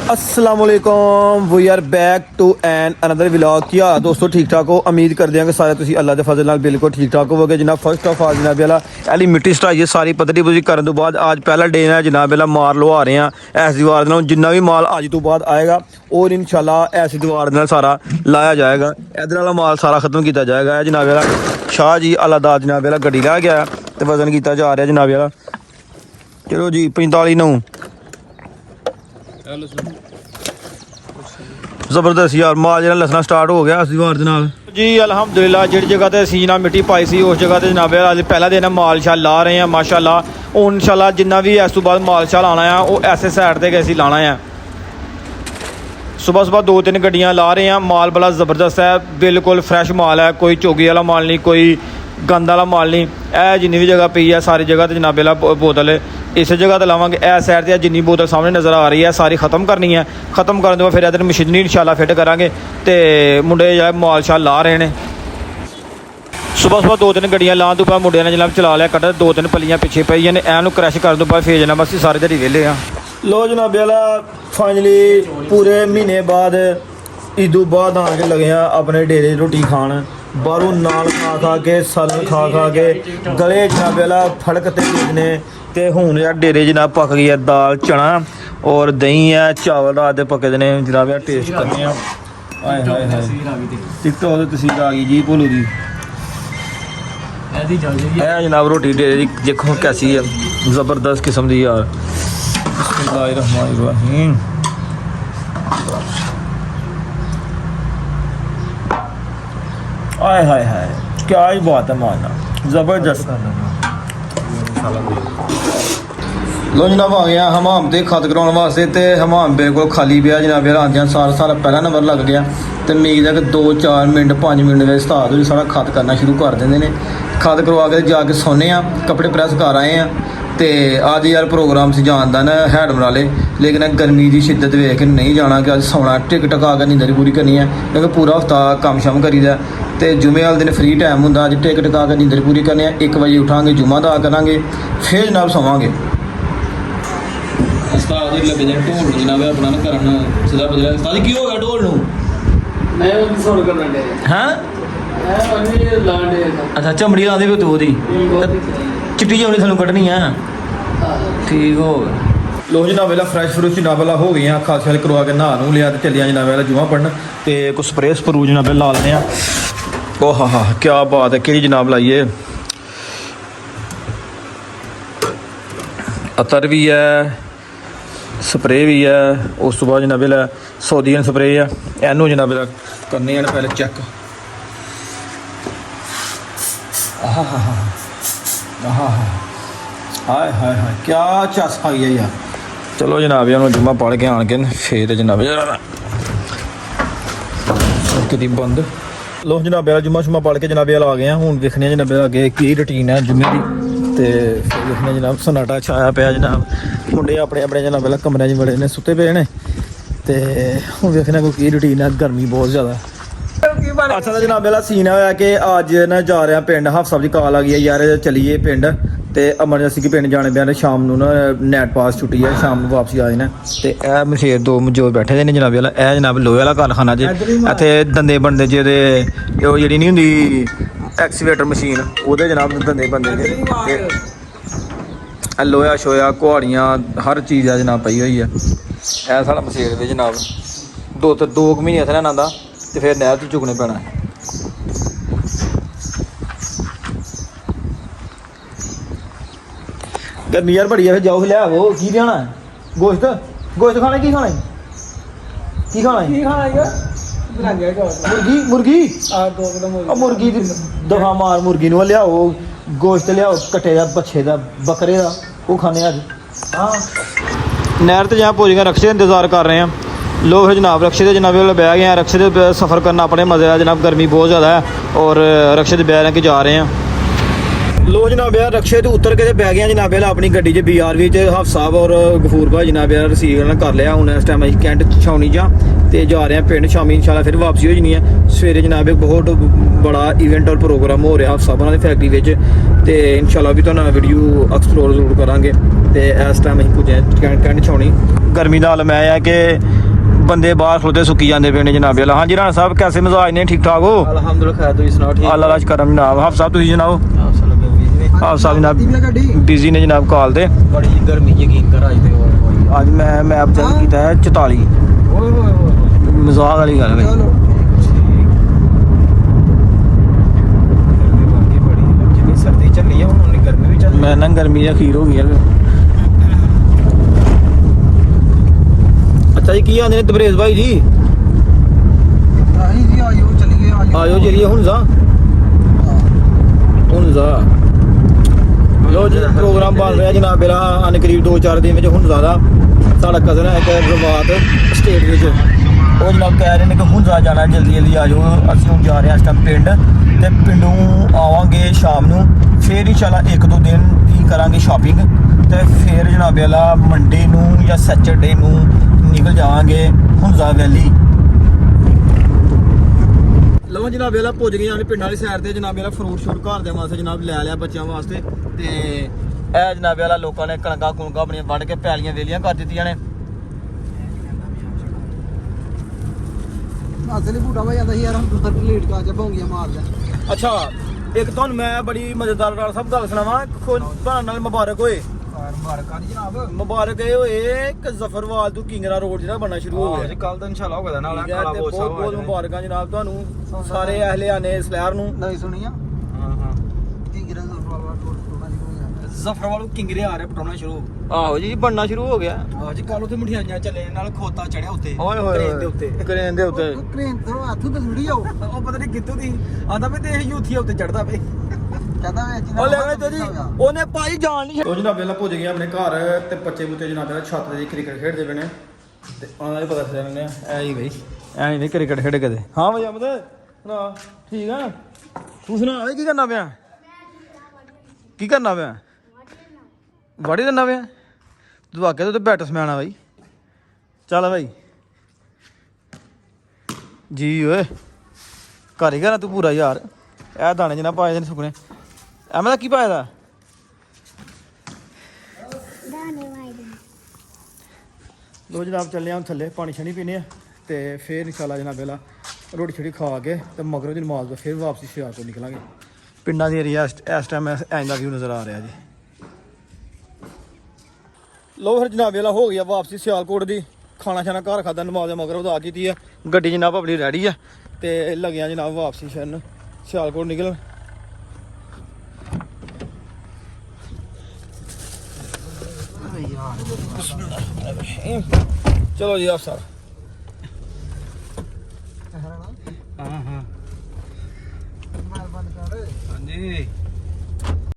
अस्सलाम वालेकुम we are back to an another vlog. क्या दोस्तों ठीक ठाक हो? उम्मीद करते हैं कि सारे तुसी अल्लाह दे फजल नाल बिल्कुल ठीक ठाक होवोगे। जनाब फर्स्ट ऑफ ऑल जनाब वाला एली मिट्टी सटाई सारी पद्धरी पुद्धरी करने तो बाद आज पहला डे है जनाब वाला मार लवा रहे हैं ऐसी दीवार नाल। जिन्ना भी माल अज तो बाद आएगा और इंशाल्लाह ऐसी दीवार नाल सारा लाया जाएगा। इधर वाला माल सारा खत्म किया जाएगा। जनाब वाला शाह जी अलादाद जनाब वाला गड्डी ला गया तो वजन किया जा रहा जनाब वाला। चलो जी 45 ਜ਼ਬਰਦਸਤ ਯਾਰ ਮਾਲ ਜਿਹੜਾ ਲੱਸਣਾ ਸਟਾਰਟ ਹੋ ਗਿਆ ਅਸੀਂ ਵਾਰ ਦੇ ਨਾਲ ਜੀ। ਅਲਹਮਦੁਲਿਲਾ ਜਿਹੜੀ ਜਗ੍ਹਾ ਤੇ ਅਸੀਂ ਨਾ ਮਿੱਟੀ ਪਾਈ ਸੀ ਉਸ ਜਗ੍ਹਾ ਤੇ ਜਨਾਬ ਅੱਜ ਪਹਿਲਾ ਦਿਨ ਮਾਲ ਸ਼ਾਲ ਲਾ ਰਹੇ ਆ ਮਾਸ਼ਾਅੱਲਾ। ਹੁਣ ਇਨਸ਼ਾਅੱਲਾ ਜਿੰਨਾ ਵੀ ਇਸ ਤੋਂ ਬਾਅਦ ਮਾਲ ਸ਼ਾਲ ਆਉਣਾ ਆ ਉਹ ਐਸੇ ਸਾਈਡ ਤੇ ਅਸੀਂ ਲਾਣਾ ਆ। ਸੁਬਹ 2-3 ਗੱਡੀਆਂ ਲਾ ਰਹੇ ਆ। ਮਾਲ ਬੜਾ ਜ਼ਬਰਦਸਤ ਹੈ, ਬਿਲਕੁਲ ਫਰੈਸ਼ ਮਾਲ ਹੈ, ਕੋਈ ਚੋਗੀ ਵਾਲਾ ਮਾਲ ਨਹੀਂ, ਕੋਈ ਗੰਦ ਵਾਲਾ ਮਾਲ ਨਹੀਂ। ਇਹ ਜਿੰਨੀ ਵੀ ਜਗ੍ਹਾ ਪਈ ਹੈ ਸਾਰੀ ਜਗ੍ਹਾ ਤੇ ਜਨਾਬ ਵਾਲਾ ਬੋਤਲ इस जगह तो लावांगे। इस साइड से जिन्नी बोतल सामने नज़र आ रही है सारी ख़त्म करनी है। ख़त्म करने के बाद फिर इधर मशीनरी इंशाल्लाह फिट करांगे तो मुंडे जो माल शाल ला रहे हैं। सुबह 2-3 गड्डियां लाने तो बाद मुंडिया ने जनाब चला लिया कट 2-3 पलियां पिछे पई ने एनू क्रैश करने तो बाद फिर जनाब असीं सारे दिहाड़ी वेले हाँ। लो जनाब वाला फाइनली पूरे महीने बाद ईद बाद आके लगे हैं अपने डेरे रोटी खान। बाहरों नाल खा के सालन खा के गले जनाब वाला फड़कते ने तो हूँ यार डेरे जनाब पक गई है दाल चना और दही है चावल रात के पके ने जनाब यार टेस्ट करने। हाय हाय हाय टिकटॉक की तस्वीर आ गई जी भोलू दी। जनाब रोटी डेरे की देखो कैसी है, ज़बरदस्त किस्म की यार। बिस्मिल्लाहिर्रहमानिर्रहीम। हाय हाय हाय क्या ही बात है माना, ज़बरदस्त। लो जनाब आ गया हमाम ते खत कराने वास्ते तो हमाम बिल्कुल खाली पिया जनाब यार। आंदियां सारा पहला नंबर लग गया तो उम्मीद है कि 2-4 मिनट 5 मिनट में स्टार्ट हो सारा खत करना शुरू कर देंगे ने। खत करवा के जाके सोने कपड़े प्रेस कर आए हैं तो अज यार प्रोग्राम से जान का ना हैडम वाले लेकिन गर्मी की शिद्दत वेख के नहीं जाना कि अज सोना टिक टका के नींदर पूरी करनी है क्योंकि पूरा हफ्ता कम शम करीदा तो जुमे वाले दिन फ्री टाइम होंगे। अज टिक टका के नींदर पूरी करनी है। 1 बजे उठांगे जुम्मा अदा करांगे फिर जनाब सोवांगे। उस्ताद लगे जाए ढोल जनाब अपना करन सीधा बजरा। उस्ताद की हो गया ढोल नूं? मैं वो सुन करना दे हां मैं लाने अच्छा चमड़ी लांदे भी तू दी चिट्टी चमड़ी थानू कटनी है ठीक हो गया। लो जनाब वाला फ्रैश फ्रूश जनाब वाला हो गई हैं खाल शाल करवा के नहा नू लिया तो चलिया जनाब वाला जुमा पढ़न तो कुछ स्प्रे स्प्रू जनाब ला लेने। ओ हा क्या बात है कि जनाब लाइए अतर भी है स्प्रे भी है। उस तो बाद जनाब वाला सौदीन स्प्रे है एनू जनाब वाला करने पहले चेक। हाय हाय हाय क्या चस आई है यार। चलो जनाब यार जुम्मा पढ़ के आन के फिर जनाब कि बंद। लो जनाब यार जुम्मा शुम्मा पढ़ के जनाब यार आ गए हैं। हूँ देखने जनाब अगे की रूटीन है जुम्मे की तो फिर देखने जनाब सन्नाटा छाया पाया जनाब। मुंडे अपने अपने जनाब वाला कमरे च बड़े ने सुते पे ने तो हूँ देखने को की रूटीन है। गर्मी बहुत ज़्यादा। अच्छा तो जनाब वाला सीन है कि अज ना जा रहा पिंड हाफ साहब की कॉल आ गई है यार चलीए पिंड तो एमरजेंसी की पिंड जाने पे शाम को ना नैट पास छुट्टी है शाम को वापसी आ जाना। तो यह मशेर 2 मजोर बैठे दे ने जनाब वाला। यह जनाब लोहे वाला कारखाना जे इत्थे दंदे बनते जे जी नहीं होंगी एक्सीवेटर मशीन वो जनाब दंदे बनते लोहा शोया कुहाड़ियाँ हर चीज़ है जनाब पई हुई है। यह साढ़ा मशेर दे जनाब 2 महीने थे ना आंदा तो फिर नहर तो चुकने पैना है। गर्मी यार बड़ी है फिर जाओ फिर लिया वो की लेना है गोश्त गोश्त खाना की खाना मुर्गी मुर्गी दफा मार मुर्गी नूं लियाओ गोश्त लियाओ कट्टे का बच्छे का बकरे का वो खाने अज। हाँ नहर तो जहाँ पहुँच गए रक्शे इंतज़ार कर रहे हैं। लो फिर जनाब रक्शे से जनाब बह गए हैं। रक्शे से सफ़र करना अपने मज़े का जनाब गर्मी बहुत ज़्यादा है और रक्शे से बह के जा रहे हैं। लो जनाब यार रक्शे तो उतर के बह गए जनाब यार अपनी गड्डी च BRV हाफ साहब और गफूर भाई जनाब यार रिसीव कर लिया। हूँ इस टाइम कैंट छावनी जा तो जा रहे हैं पिंड शामी इंशाल्लाह फिर वापसी हो जानी है। सवेरे जनाब एक बहुत बड़ा इवेंट और प्रोग्राम हो रहा हाफ साहब की फैक्ट्री तो इंशाल्लाह भी तो वीडियो एक्सप्लोर जरूर करांगे। ਤੇ ਇਸ ਟਾਈਮ ਅਸੀਂ ਪੁੱਜੇ ਕੈਂਟ ਛਾਉਣੀ। ਗਰਮੀ ਦਾ ਹਾਲ ਮੈਂ ਆ ਕਿ ਬੰਦੇ ਬਾਹਰ ਖਲੋਤੇ ਸੁੱਕੀ ਜਾਂਦੇ ਪਏ ਨੇ ਜਨਾਬ ਵਾਲਾ। ਹਾਂਜੀ ਰਾਣਾ ਸਾਹਿਬ ਕੈਸੇ ਮਜ਼ਾਜ ਨੇ, ਠੀਕ ਠਾਕ ਹੋ? ਅਲਹਮਦੁਲਿਲਾ ਖੈਰ, ਤੁਸੀਂ ਸੁਣਾਓ? ਠੀਕ ਅੱਲਾ ਰਾਜ ਕਰਮ ਜਨਾਬ। ਹਾਫ ਸਾਹਿਬ ਤੁਸੀਂ ਜਨਾਬ? ਹਾਫ ਸਾਹਿਬ ਜਨਾਬ ਗੱਡੀ ਬਿਜ਼ੀ ਨੇ ਜਨਾਬ ਕਾਲ ਤੇ। ਬੜੀ ਗਰਮੀ ਯਕੀਨ ਕਰ ਅੱਜ ਤੇ ਅੱਜ ਮੈਂ ਮੈਪ ਚੈੱਕ ਕੀਤਾ ਹੈ 44। ਓਏ ਹੋਏ ਹੋਏ ਮਜ਼ਾਕ ਵਾਲੀ ਗੱਲ ਹੈ। ਚਲੋ ਗਰਮੀ ਬੜੀ ਜਿੰਨੀ ਸਰਦੀ ਚੱਲੀ ਆ ਹੁਣ ਉਨੀ ਗਰਮੀ ਵੀ ਚੱਲ ਮੈਂ ਨਾ ਗਰਮੀ ਅਖੀਰ ਹੋ ਗਈ ਹੈ। ਅੱਛਾ ਜੀ ਕੀ ਆਂਦੇ ਨੇ ਤਬਰੇਜ਼ ਭਾਈ ਜੀ? ਆਹੀ ਜੀ ਆਇਓ ਚਲੀਏ ਆਇਓ ਜਰੀਏ ਹੁਣ ਜਾ ਲੋ ਜੀ ਪ੍ਰੋਗਰਾਮ ਬਣ ਰਿਹਾ ਜਨਾਬ ਮੇਰਾ ਅਨ ਕਰੀਬ 2-4 ਦਿਨ ਵਿੱਚ। ਹੁਣ ਜ਼ਿਆਦਾ ਸਾਡਾ ਕਜ਼ਨ ਹੈ ਇੱਕ ਰਵਾਤ ਸਟੇਟ ਵਿੱਚ, ਉਹ ਜਨਾਬ ਕਹਿ ਰਹੇ ਨੇ ਕਿ ਹੁਣ ਜਾਣਾ ਜਲਦੀ ਆ ਜਾਓ। ਅਸੀਂ ਹੁਣ ਜਾ ਰਹੇ ਹਾਂ ਇਸ ਟਾਈਮ ਪਿੰਡ, ਤੇ ਪਿੰਡੋਂ ਆਵਾਂਗੇ ਸ਼ਾਮ ਨੂੰ। ਫਿਰ ਇਨਸ਼ਾਅੱਲਾ 1-2 ਦਿਨ ਹੀ ਕਰਾਂਗੇ ਸ਼ਾਪਿੰਗ, ਤੇ ਫਿਰ ਜਨਾਬ ਵਾਲਾ ਮੰਡੇ ਨੂੰ ਜਾਂ ਸੈਚਰਡੇ ਨੂੰ ਨਿਕਲ ਜਾਵਾਂਗੇ ਹੁੰਜ਼ਾ ਵੈਲੀ। ਲਓ ਜਨਾਬ ਵਾਲਾ ਪੁੱਜ ਗਏ ਹਾਂ ਪਿੰਡਾਂ ਵਾਲੀ ਸਾਈਡ ਤੇ। ਜਨਾਬ ਵਾਲਾ ਫਰੂਟ ਸ਼ੂਟ ਘਰ ਦੇ ਵਾਸਤੇ ਜਨਾਬ ਲੈ ਲਿਆ ਬੱਚਿਆਂ ਵਾਸਤੇ। ਤੇ ਇਹ ਜਨਾਬ ਵਾਲਾ ਲੋਕਾਂ ਨੇ ਕਣਕਾਂ ਕੁਣਕਾਂ ਆਪਣੀਆਂ ਵੱਢ ਕੇ ਪੈਲੀਆਂ ਵੇਲੀਆਂ ਕਰ ਦਿੱਤੀਆਂ ਨੇ। ਅਸਲੀ ਬੂਟਾ ਵਾ ਜਾਂਦਾ ਸੀ ਯਾਰ, ਹਮ ਤੋਂ ਲੇਟ ਕਾ ਜਬ ਹੋਂਗੀਆਂ ਮਾਰ ਲੈ। ਅੱਛਾ ਇੱਕ ਤੁਹਾਨੂੰ ਮੈਂ ਬੜੀ ਮਜ਼ੇਦਾਰ ਨਾਲ ਸਭ ਗੱਲ ਸੁਣਾਵਾਂ। ਤੁਹਾਨੂੰ ਨਾਲ ਮੁਬਾਰਕ ਹੋਏ। ਮੁਬਾਰਕਾਂ ਜੀ ਜਨਾਬ। ਮੁਬਾਰਕ ਇਹ ਹੋਏ ਕਿ ਜ਼ਫਰਵਾਲ ਤੋਂ ਕਿੰਗਰਾ ਰੋਡ ਜਿਹੜਾ ਬਣਨਾ ਸ਼ੁਰੂ ਹੋ ਗਿਆ। ਕੱਲ ਤਾਂ ਇਨਸ਼ਾਅੱਲਾ ਹੋਗਾ ਨਾਲ ਠੀਕ ਹੈ, ਤੇ ਬਹੁਤ ਬਹੁਤ ਮੁਬਾਰਕਾਂ ਜਨਾਬ ਤੁਹਾਨੂੰ ਸਾਰੇ ਅਹਲਿਆਨੇ ਸਲੈਰ ਨੂੰ। ਨਹੀਂ ਸੁਣੀਆਂ? ਹਾਂ ਕਿੰਗਰਾ ਜ਼ਫਰਵਾਲ ਕਿੰਗਰੇ ਆ ਰਿਹਾ ਪਟਾਉਣਾ ਸ਼ੁਰੂ। ਆਹੋ ਜੀ ਬਣਨਾ ਸ਼ੁਰੂ ਹੋ ਗਿਆ। ਅੱਜ ਕੱਲ ਉੱਥੇ ਮਠਿਆਈਆਂ ਚੱਲੇ ਨਾਲ ਖੋਤਾ ਚੜਿਆ ਉੱਤੇ ਓਏ ਹੋਏ ਟ੍ਰੇਨ ਦੇ ਉੱਤੇ। ਕ੍ਰੇਨ ਦੇ ਉੱਤੇ ਟ੍ਰੇਨ ਤੋਂ ਹੱਥੋਂ ਤੇ ਸੁੜੀ ਜਾਓ। ਉਹ ਪਤਾ ਨਹੀਂ ਕਿੱਥੋਂ ਦੀ ਆਂਦਾ ਵੀ ਤੇ ਇਹ ਯੂਥੀ ਉੱਤੇ ਚੜਦਾ ਵੇ। ਕਹਿੰਦਾ ਵੇ ਉਹ ਲੈ ਗਏ ਜੀ ਉਹਨੇ ਪਾਈ ਜਾਣ ਨਹੀਂ। ਉਹ ਜਨਾਬ ਪਹਿਲਾਂ ਪੁੱਜ ਗਏ ਆਪਣੇ ਘਰ, ਤੇ ਬੱਚੇ ਬੁੱਚੇ ਜਨਾਬ ਪਹਿਲਾਂ ਛੱਤ ਤੇ ਕ੍ਰਿਕਟ ਖੇਡਦੇ ਪਏ ਨੇ, ਤੇ ਉਹਨਾਂ ਦਾ ਪਤਾ ਚੱਲਿਆ ਮੈਨੂੰ ਐ ਹੀ ਬਈ ਐ ਨਹੀਂ ਕ੍ਰਿਕਟ ਖੇਡ ਕਦੇ। ਹਾਂ ਬਈ ਅਮਦ ਸੁਣਾ ਠੀਕ ਆ? ਤੂੰ ਸੁਣਾ ਓਏ ਕੀ ਕਰਨਾ ਪਿਆ? ਕੀ ਕਰਨਾ ਪਿਆ? ਵਾੜੀ ਦਿੰਦਾ ਪਿਆ ਤੂੰ? ਵਾਕਿਆ ਤੂੰ ਬੈਟਸਮੈਨ ਆ ਬਾਈ। ਚੱਲ ਬਾਈ ਜੀ ਓਏ ਘਰ ਹੀ ਘਰ ਤੂੰ ਪੂਰਾ ਯਾਰ। ਇਹ ਦਾਣੇ ਜਿਹਨਾਂ ਪਾਏ ਨੇ ਸੁੱਕਣੇ ਐਵੇਂ ਦਾ ਕੀ ਪਾਇਆ ਦਾ? ਲੋ ਜਨਾਬ ਚੱਲੇ ਆ ਥੱਲੇ ਪਾਣੀ ਛਣੀ ਪੀਣੇ ਆ, ਤੇ ਫਿਰ ਇਨਸ਼ਾਅੱਲਾ ਜਨਾਬ ਪਹਿਲਾਂ ਰੋਟੀ ਛੜੀ ਖਾ ਕੇ ਤੇ ਮਗਰੋਂ ਦੀ ਨਮਾਜ਼ ਤੋਂ ਫਿਰ ਵਾਪਸੀ ਸ਼ਹਿਰ ਤੋਂ ਨਿਕਲਾਂਗੇ। ਪਿੰਡਾਂ ਦੀ ਏਰੀਆ ਇਸ ਟਾਈਮ ਐਂ ਦਾ ਵਿਊ ਨਜ਼ਰ ਆ ਰਿਹਾ ਜੀ। ਲੋ ਫਿਰ ਜਨਾਬ ਵਾਲਾ ਹੋ ਗਿਆ ਵਾਪਸੀ ਸਿਆਲਕੋਟ ਦੀ। ਖਾਣਾ ਛਾਣਾ ਘਰ ਖਾਦਾ, ਨਮਾਜ਼ ਮਗਰ ਵਧਾ ਕੀਤੀ ਆ। ਗੱਡੀ ਜਨਾਬ ਆਪਣੀ ਰੈਡੀ ਆ, ਤੇ ਲੱਗਿਆ ਜਨਾਬ ਵਾਪਸੀ ਸ਼ਹਿਰ ਸਿਆਲਕੋਟ ਨਿਕਲਣ। ਚਲੋ ਜੀ ਅਫਸਰ। ਹਾਂ ਹਾਂਜੀ